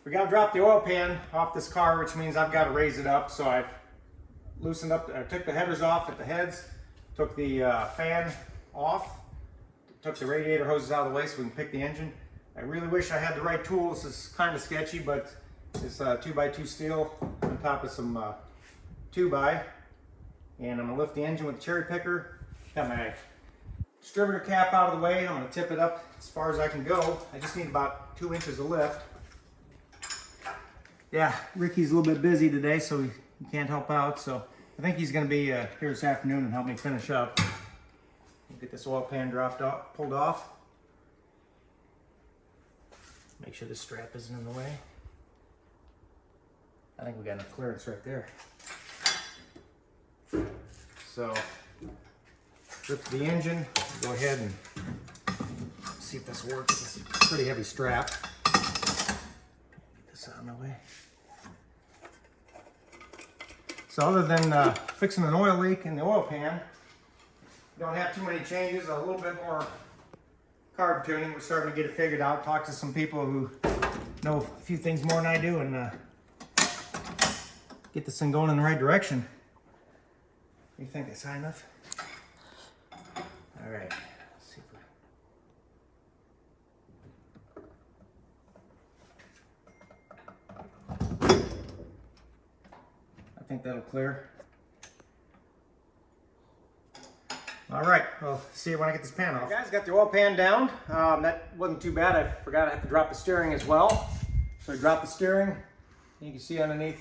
We got to drop the oil pan off this car, which means I've got to raise it up. So I've loosened up, I took the headers off at the heads, took the fan off, took the radiator hoses out of the way so we can pick the engine. I really wish I had the right tools. This is kind of sketchy, but it's 2x2 steel on top of some 2x. And I'm gonna lift the engine with the cherry picker. Got my distributor cap out of the way. I'm gonna tip it up as far as I can go. I just need about 2 inches of lift. Yeah, Ricky's a little bit busy today, so he can't help out. So I think he's gonna be here this afternoon and help me finish up. Get this oil pan pulled off. Make sure this strap isn't in the way. I think we got enough clearance right there. So, lift the engine, go ahead and see if this works. It's a pretty heavy strap. Get this out of my way. So other than fixing an oil leak in the oil pan, don't have too many changes, a little bit more carb tuning. We're starting to get it figured out. Talk to some people who know a few things more than I do and get this thing going in the right direction. What do you think? That's high enough? All right. Let's see if I think that'll clear. All right, well, see you when I get this pan off. Guys, got the oil pan down. That wasn't too bad. I forgot I had to drop the steering as well. So I dropped the steering. You can see underneath,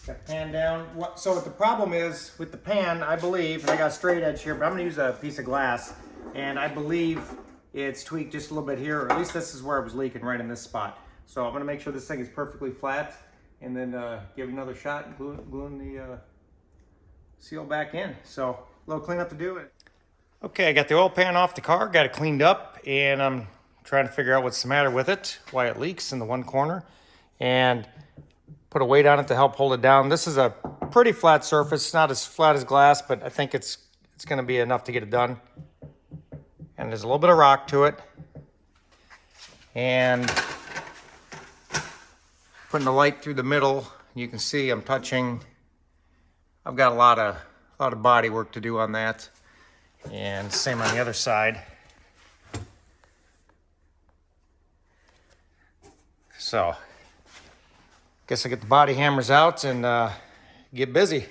got the pan down. So what the problem is with the pan, I believe, and I got a straight edge here, but I'm gonna use a piece of glass, and I believe it's tweaked just a little bit here, or at least this is where it was leaking, right in this spot. So I'm gonna make sure this thing is perfectly flat, and then give it another shot and gluing the seal back in. So a little cleanup to do. Okay, I got the oil pan off the car, got it cleaned up, and I'm trying to figure out what's the matter with it, why it leaks in the one corner, and put a weight on it to help hold it down. This is a pretty flat surface, not as flat as glass, but I think it's gonna be enough to get it done. And there's a little bit of rock to it. And putting the light through the middle, you can see I'm touching, I've got a lot of body work to do on that, and same on the other side. So, guess I get the body hammers out and get busy.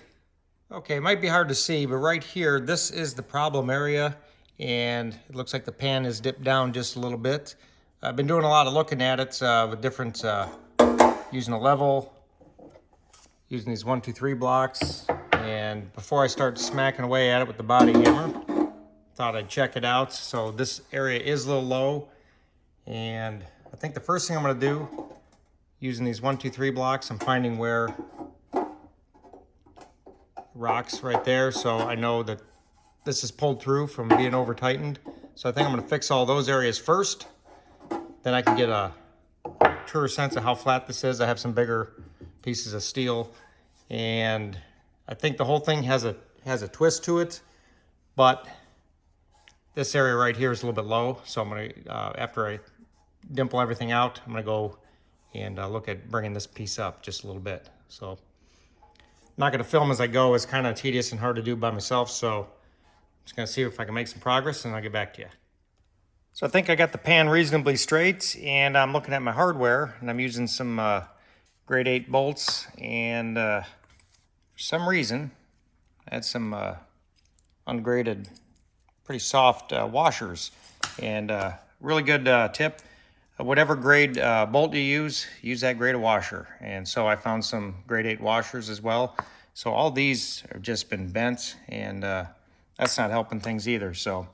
Okay, it might be hard to see, but right here, this is the problem area, and it looks like the pan is dipped down just a little bit. I've been doing a lot of looking at it with different, using a level, using these 1, 2, 3 blocks. And before I start smacking away at it with the body hammer, thought I'd check it out. So this area is a little low. And I think the first thing I'm gonna do, using these 1, 2, 3 blocks, I'm finding where rocks right there. So I know that this is pulled through from being over tightened. So I think I'm gonna fix all those areas first. Then I can get a truer sense of how flat this is. I have some bigger pieces of steel, and I think the whole thing has a twist to it, but this area right here is a little bit low. So I'm gonna, after I dimple everything out, I'm gonna go and look at bringing this piece up just a little bit. So I'm not gonna film as I go. It's kind of tedious and hard to do by myself. So I'm just gonna see if I can make some progress, and I'll get back to you. So I think I got the pan reasonably straight, and I'm looking at my hardware, and I'm using some grade 8 bolts, and for some reason I had some ungraded, pretty soft washers. And really good tip, whatever grade bolt you use that grade of washer. And so I found some grade 8 washers as well. So all these have just been bent, and that's not helping things either. So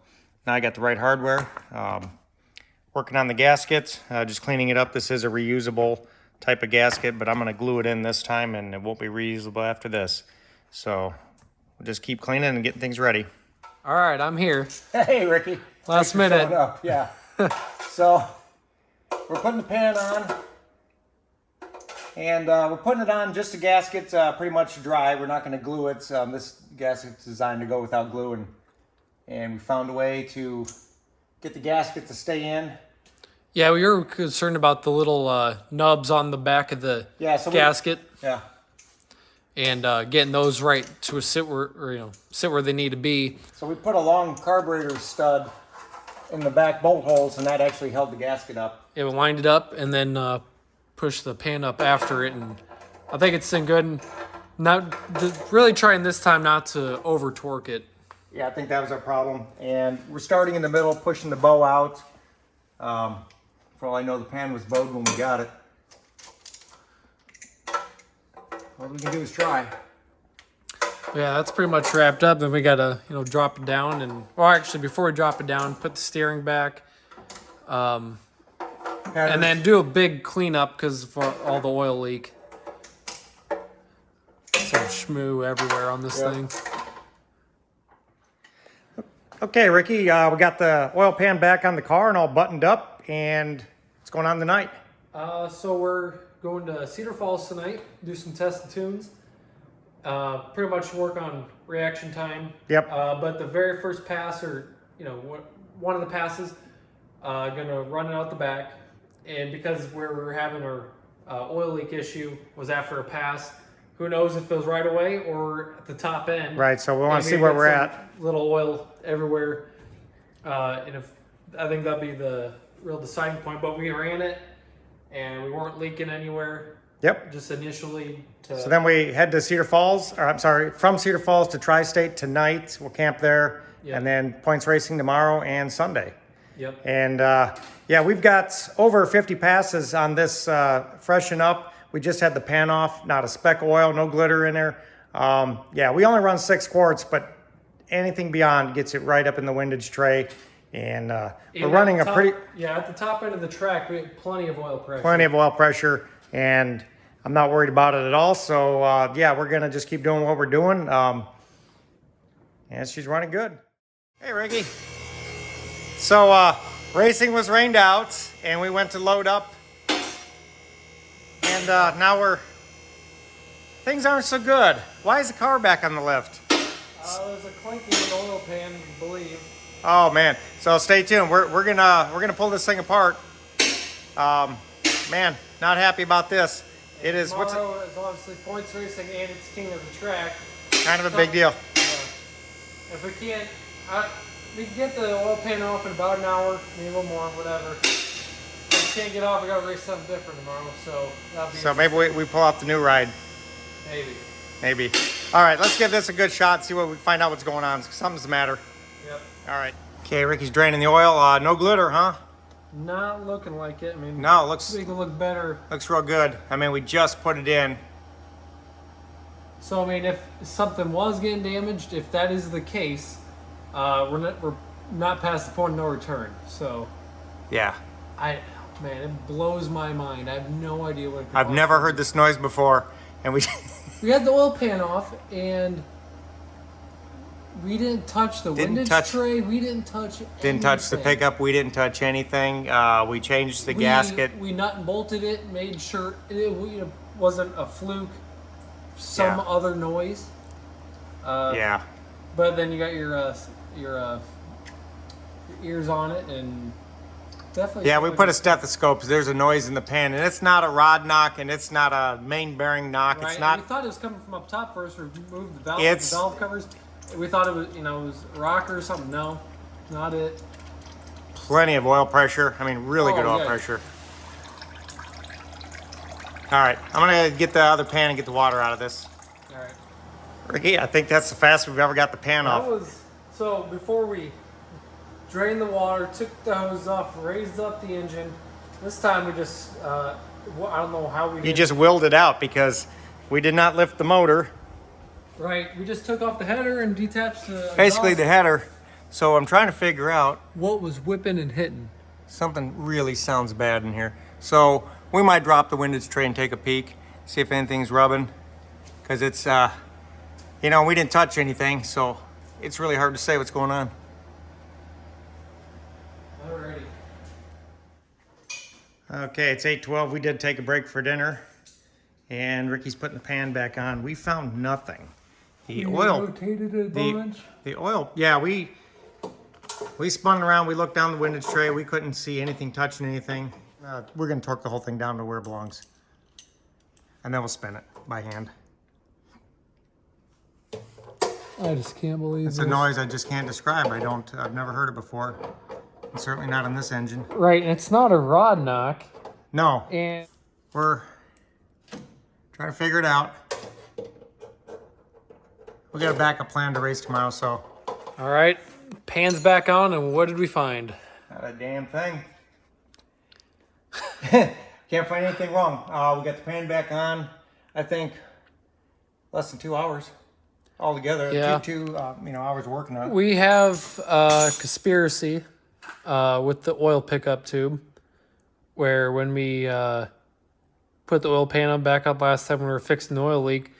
now I got the right hardware. Working on the gasket, just cleaning it up. This is a reusable type of gasket, but I'm gonna glue it in this time, and it won't be reusable after this. So we'll just keep cleaning and getting things ready. All right, I'm here. Hey, Ricky. Last minute. Up. Yeah. So we're putting the pan on, and we're putting it on just the gasket pretty much dry. We're not gonna glue it. This gasket's designed to go without glue, and we found a way to get the gasket to stay in. Yeah, we were concerned about the little nubs on the back of the gasket Yeah. and getting those right to sit where they need to be. So we put a long carburetor stud in the back bolt holes, and that actually held the gasket up. It lined it up and then push the pan up after it, and I think it's in good. Really trying this time not to over torque it. Yeah, I think that was our problem. And we're starting in the middle, pushing the bow out. For all I know, the pan was bowed when we got it. All we can do is try. Yeah, that's pretty much wrapped up. Then we gotta, drop it down, and well, actually, before we drop it down, put the steering back, and then do a big cleanup because of all the oil leak. Some schmoo everywhere on this thing. Okay, Ricky, we got the oil pan back on the car and all buttoned up, and what's going on tonight? So we're going to Cedar Falls tonight, do some test and tunes. Pretty much work on reaction time. Yep. But the very first pass, or one of the passes, gonna run it out the back, and because where we were having our oil leak issue was after a pass, who knows if it was right away or at the top end. Right, so we want to see where we're at. Little oil everywhere, and if I think that'd be the real deciding point. But we ran it, and we weren't leaking anywhere. Yep. Just initially. So then we head to Cedar Falls, from Cedar Falls to Tri-State tonight. We'll camp there, and then points racing tomorrow and Sunday. Yep. And we've got over 50 passes on this freshen up. We just had the pan off, not a speck of oil, no glitter in there. We only run 6 quarts, but anything beyond gets it right up in the windage tray. And we're running at the top end of the track, we have plenty of oil pressure. Plenty of oil pressure, and I'm not worried about it at all. So we're gonna just keep doing what we're doing. And she's running good. Hey, Ricky. So racing was rained out, and we went to load up. And now things aren't so good. Why is the car back on the lift? There's a clinking in the oil pan, I believe. Oh man! So stay tuned. We're gonna pull this thing apart. Man, not happy about this. It is. Tomorrow is obviously points racing, and it's king of the track. Kind of a big deal. If we can't, we can get the oil pan off in about an hour, maybe a little more, whatever. If we can't get off, we gotta race something different tomorrow. So that'll be. So maybe we pull off the new ride. Maybe. All right, let's give this a good shot. See what we find out what's going on. Something's the matter. Yep. All right. Okay, Ricky's draining the oil. No glitter, huh? Not looking like it. I mean, no, it looks. It can look better. Looks real good. I mean, we just put it in. So I mean, if something was getting damaged, if that is the case, we're not past the point of no return. So. Yeah. Man, it blows my mind. I have no idea what it could I've never heard this noise before, and we. We had the oil pan off, and we didn't touch the windage tray. We didn't touch anything. Didn't touch the pickup. We didn't touch anything. We changed the gasket. We nut and bolted it, made sure it wasn't a fluke, some other noise. But then you got your ears on it, and definitely. Yeah, we put a stethoscope. There's a noise in the pan, and it's not a rod knock, and it's not a main bearing knock. Right. It's not. We thought it was coming from up top first. We moved the valve covers. We thought it was, it was a rocker or something. No, not it. Plenty of oil pressure. I mean, really good oil pressure. All right, I'm gonna get the other pan and get the water out of this. All right. Ricky, I think that's the fastest we've ever got the pan off. So before we drained the water, took the hose off, raised up the engine. This time we just, I don't know how we did. You just willed it out because we did not lift the motor. Right, we just took off the header and detached the Basically exhaust. the header. So I'm trying to figure out. What was whipping and hitting? Something really sounds bad in here. So we might drop the windage tray and take a peek, see if anything's rubbing. Because it's, we didn't touch anything, so it's really hard to say what's going on. Alrighty. Okay, it's 8:12. We did take a break for dinner. And Ricky's putting the pan back on. We found nothing. The oil rotated a bunch. The oil, yeah, We spun around, we looked down the windage tray, we couldn't see anything touching anything. We're gonna torque the whole thing down to where it belongs. And then we'll spin it by hand. I just can't believe It's a noise I just can't describe. I've never heard it before. And certainly not on this engine. Right, and it's not a rod knock. No, And we're trying to figure it out. We got a backup plan to race tomorrow, so. all right, pan's back on, and what did we find? Not a damn thing. Can't find anything wrong. We got the pan back on, I think, less than 2 hours altogether. Yeah. Two hours working on it. We have a conspiracy with the oil pickup tube, where when we put the oil pan on back up last time when we were fixing the oil leak,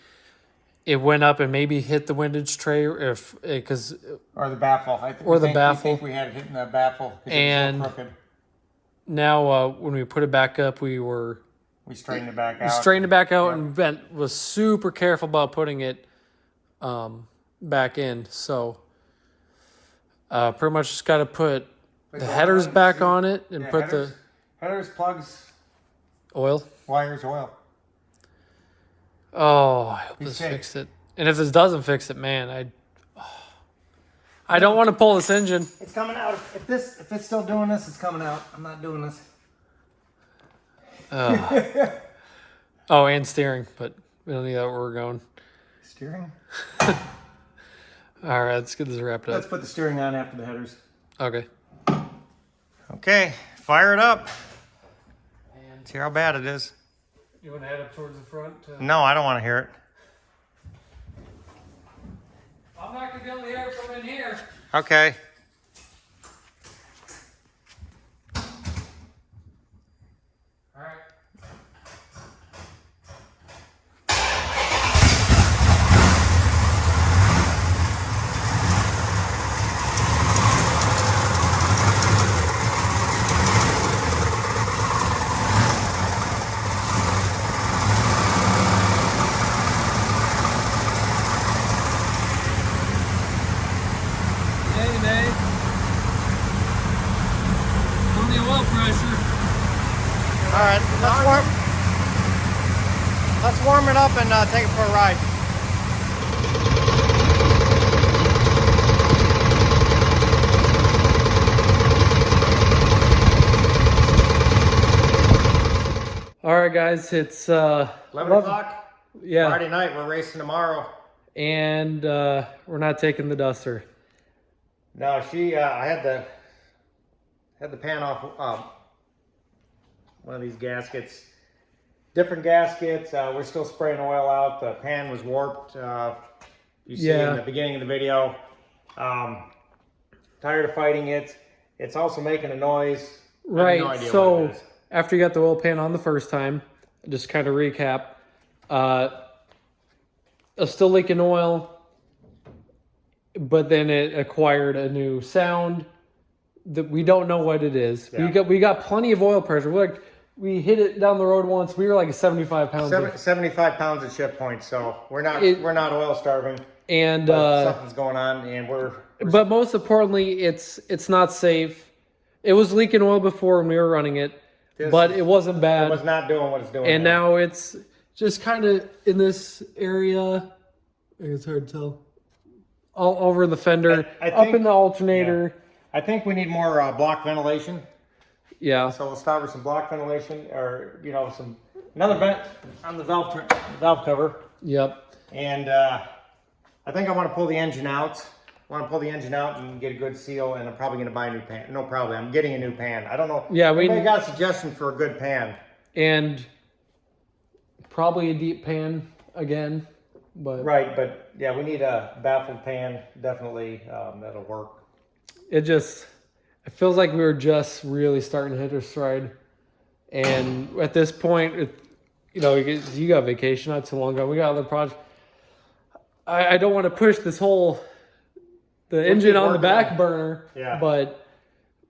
it went up and maybe hit the windage tray, or because Or the baffle. Or the We baffle. think we had it hitting the baffle. 'Cause And- it was so crooked. now when we put it back up, we straightened it back out. straightened it back out and was super careful about putting it back in. So pretty much just got to put the headers back on it and put the headers, plugs, oil. wires, oil. Oh, I hope Piece this of cake. fixed it. And if this doesn't fix it, man, I don't want to pull this engine. It's coming out. If it's still doing this, it's coming out. I'm not doing this. Oh, and steering, but we don't need that where we're going. Steering? All right, let's get this wrapped Let's up. put the steering on after the headers. Okay. Okay, fire it up. And See how bad it is. you want to head up towards the front? No, I don't want to hear it. I'm not going to be able to hear it from in here. Okay. All right. Pressure. All right, let's warm it up and take it for a ride. All right, guys, it's 11 o'clock. Yeah, Friday night. We're racing tomorrow. and we're not taking the duster. No, I had the pan off one of these gaskets. Different gaskets. We're still spraying oil out. The pan was warped. You see in the beginning of the video. Tired of fighting it. It's also making a noise. I have Right. no idea So what it is. after you got the oil pan on the first time, just kind of recap. It's still leaking oil, but then it acquired a new sound that we don't know what it is. Yeah. We got plenty of oil pressure. We hit it down the road once. We were like 75 pounds. 75 pounds at shift point. So we're not oil starving. And But something's going on, and we're but most importantly, it's not safe. It was leaking oil before when we were running it, but it wasn't bad. It was not doing what it's doing. And now it's just kind of in this area. It's hard to tell. All over the fender, I up think- in the alternator. I think we need more block ventilation. Yeah. So we'll start with some block ventilation, or another vent on the valve cover. Yep. And I think I want to pull the engine out. I want to pull the engine out and get a good seal, and I'm probably going to buy a new pan. No, probably. I'm getting a new pan. I don't know. Yeah, Anybody got a suggestion for a good pan? And probably a deep pan again, but Right, but yeah, we need a baffled pan. Definitely, that'll work. it feels like we were just really starting to hit our stride. And at this point, you got vacation not too long ago. We got other projects. I don't want to push the engine on the back burner. Yeah. But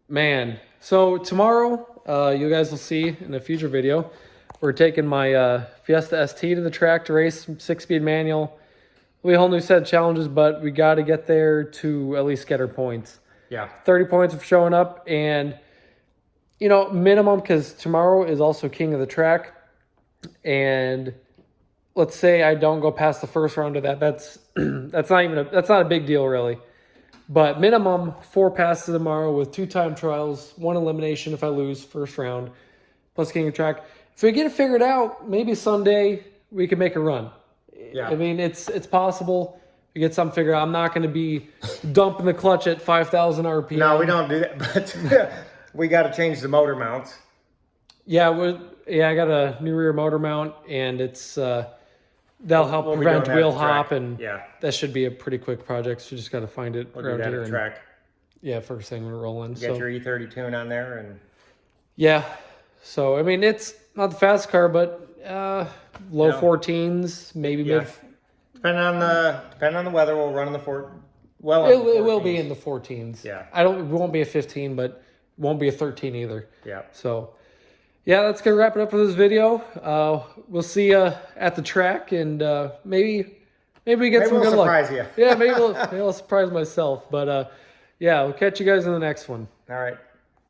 man, so tomorrow, you guys will see in a future video, we're taking my Fiesta ST to the track to race 6-speed manual. We a whole new set of challenges, but we got to get there to at least get our points. Yeah. 30 points for showing up, and you know, minimum, because tomorrow is also king of the track, and let's say I don't go past the first round of that. That's that's not a big deal really. But minimum 4 passes tomorrow with 2 time trials, 1 elimination if I lose first round, plus king of the track. If we get it figured out, maybe Sunday we can make a run. Yeah. I mean, it's possible. We get something figured out. I'm not going to be dumping the clutch at 5,000 RPM. No, we don't do that. But we got to change the motor mounts. Yeah, I got a new rear motor mount, and it's that'll help We'll be prevent doing that at wheel the track. hop, and Yeah. that should be a pretty quick project. So we just got to find it We'll do around that here. at the And, track. yeah, first thing we're rolling. Get So your E30 tune on there, and yeah, so I mean it's not the fast car, but low No. 14s, maybe Yeah. mid. depending on the weather, we'll run in the fort. Well, It will be in the 14s. Yeah. It won't be a 15, but it won't be a 13 either. Yeah. So, yeah, that's gonna wrap it up for this video. We'll see you at the track, and maybe we get Maybe some we'll good luck. surprise you. Yeah, maybe I'll surprise myself. But yeah, we'll catch you guys in the next one. All right.